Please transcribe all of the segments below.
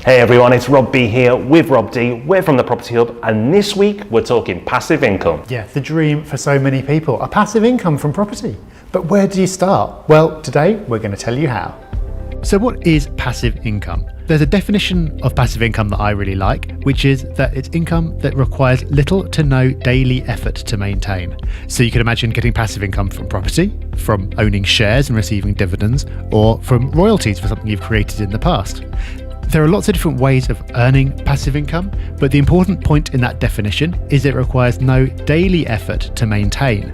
Hey everyone, it's Rob B here with Rob D. We're from the Property Hub, and this week we're talking passive income. Yeah, the dream for so many people, a passive income from property. But where do you start? Well, today we're going to tell you how. So what is passive income? There's a definition of passive income that I really like, which is that it's income that requires little to no daily effort to maintain. So you can imagine getting passive income from property, from owning shares and receiving dividends, or from royalties for something you've created in the past. There are lots of different ways of earning passive income, but the important point in that definition is it requires no daily effort to maintain.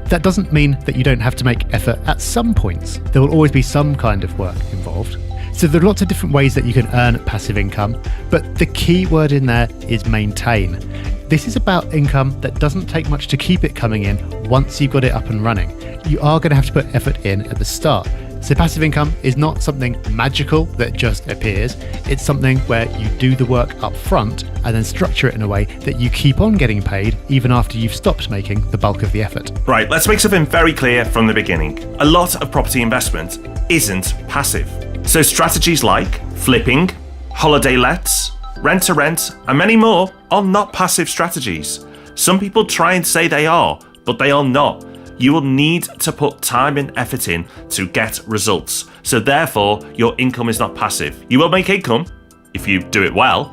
That doesn't mean that you don't have to make effort at some points. There will always be some kind of work involved. So there are lots of different ways that you can earn passive income, but the key word in there is maintain. This is about income that doesn't take much to keep it coming in once you've got it up and running. You are going to have to put effort in at the start. So passive income is not something magical that just appears. It's something where you do the work up front and then structure it in a way that you keep on getting paid even after you've stopped making the bulk of the effort. Right, let's make something very clear from the beginning. A lot of property investment isn't passive. So strategies like flipping, holiday lets, rent to rent, and many more are not passive strategies. Some people try and say they are, but they are not. You will need to put time and effort in to get results. So therefore, your income is not passive. You will make income if you do it well,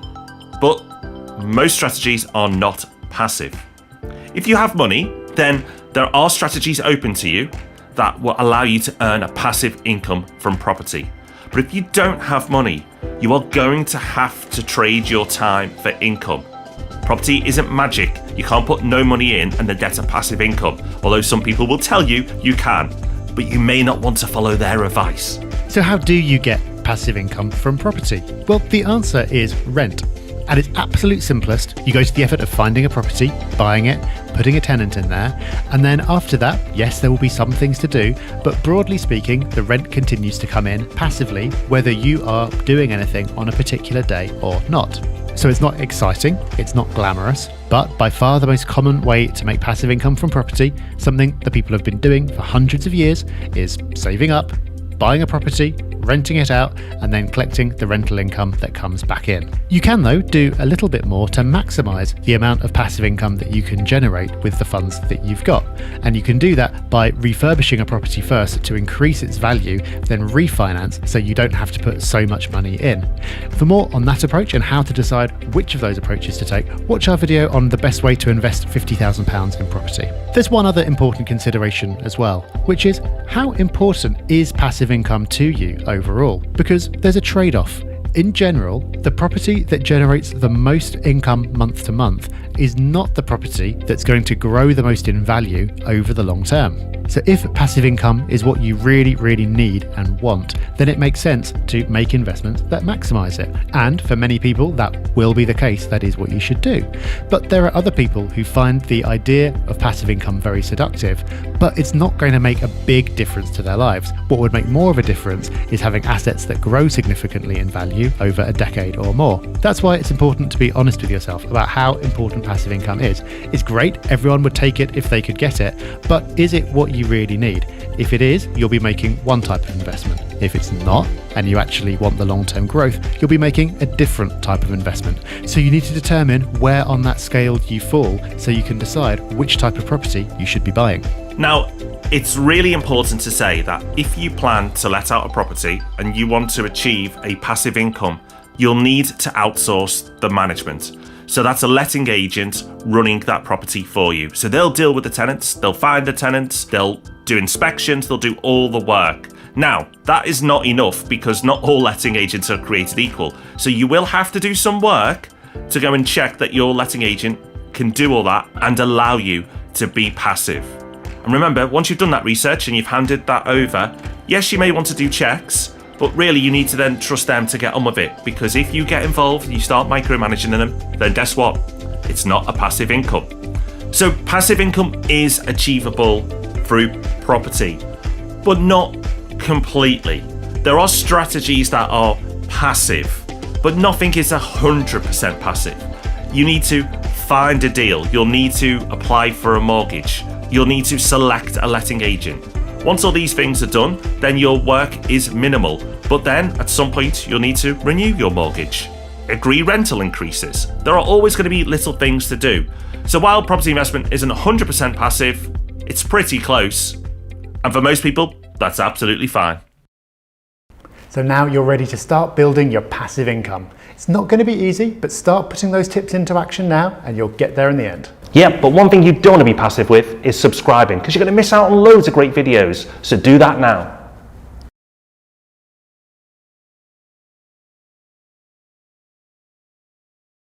but most strategies are not passive. If you have money, then there are strategies open to you that will allow you to earn a passive income from property. But if you don't have money, you are going to have to trade your time for income. Property isn't magic. You can't put no money in and then get a passive income, although some people will tell you you can, but you may not want to follow their advice. So how do you get passive income from property? Well, the answer is rent. At its absolute simplest, you go to the effort of finding a property, buying it, putting a tenant in there, and then after that, yes, there will be some things to do, but broadly speaking, the rent continues to come in passively, whether you are doing anything on a particular day or not. So it's not exciting, it's not glamorous, but by far the most common way to make passive income from property, something that people have been doing for hundreds of years, is saving up, buying a property, renting it out, and then collecting the rental income that comes back in. You can, though, do a little bit more to maximize the amount of passive income that you can generate with the funds that you've got. And you can do that by refurbishing a property first to increase its value, then refinance so you don't have to put so much money in. For more on that approach and how to decide which of those approaches to take, watch our video on the best way to invest £50,000 in property. There's one other important consideration as well, which is how important is passive income to you overall? Because there's a trade-off. In general, the property that generates the most income month to month is not the property that's going to grow the most in value over the long term. So if passive income is what you really, really need and want, then it makes sense to make investments that maximize it. And for many people, that will be the case. That is what you should do. But there are other people who find the idea of passive income very seductive, but it's not going to make a big difference to their lives. What would make more of a difference is having assets that grow significantly in value over a decade or more. That's why it's important to be honest with yourself about how important passive income is. It's great, everyone would take it if they could get it, but is it what you really need? If it is, you'll be making one type of investment. If it's not, and you actually want the long-term growth, you'll be making a different type of investment. So you need to determine where on that scale you fall so you can decide which type of property you should be buying. Now, it's really important to say that if you plan to let out a property and you want to achieve a passive income, you'll need to outsource the management. So that's a letting agent running that property for you. So they'll deal with the tenants, they'll find the tenants, they'll do inspections, they'll do all the work. Now, that is not enough because not all letting agents are created equal. So you will have to do some work to go and check that your letting agent can do all that and allow you to be passive. And remember, once you've done that research and you've handed that over, yes, you may want to do checks, but really you need to then trust them to get on with it, because if you get involved and you start micromanaging them, then guess what? It's not a passive income. So passive income is achievable through property, but not completely. There are strategies that are passive, but nothing is 100% passive. You need to find a deal. You'll need to apply for a mortgage. You'll need to select a letting agent. Once all these things are done, then your work is minimal. But then at some point, you'll need to renew your mortgage. agree rental increases. There are always going to be little things to do. So while property investment isn't 100% passive, it's pretty close. And for most people, that's absolutely fine. So now you're ready to start building your passive income. It's not going to be easy, but start putting those tips into action now and you'll get there in the end. Yeah, but one thing you don't want to be passive with is subscribing, because you're going to miss out on loads of great videos. So do that now.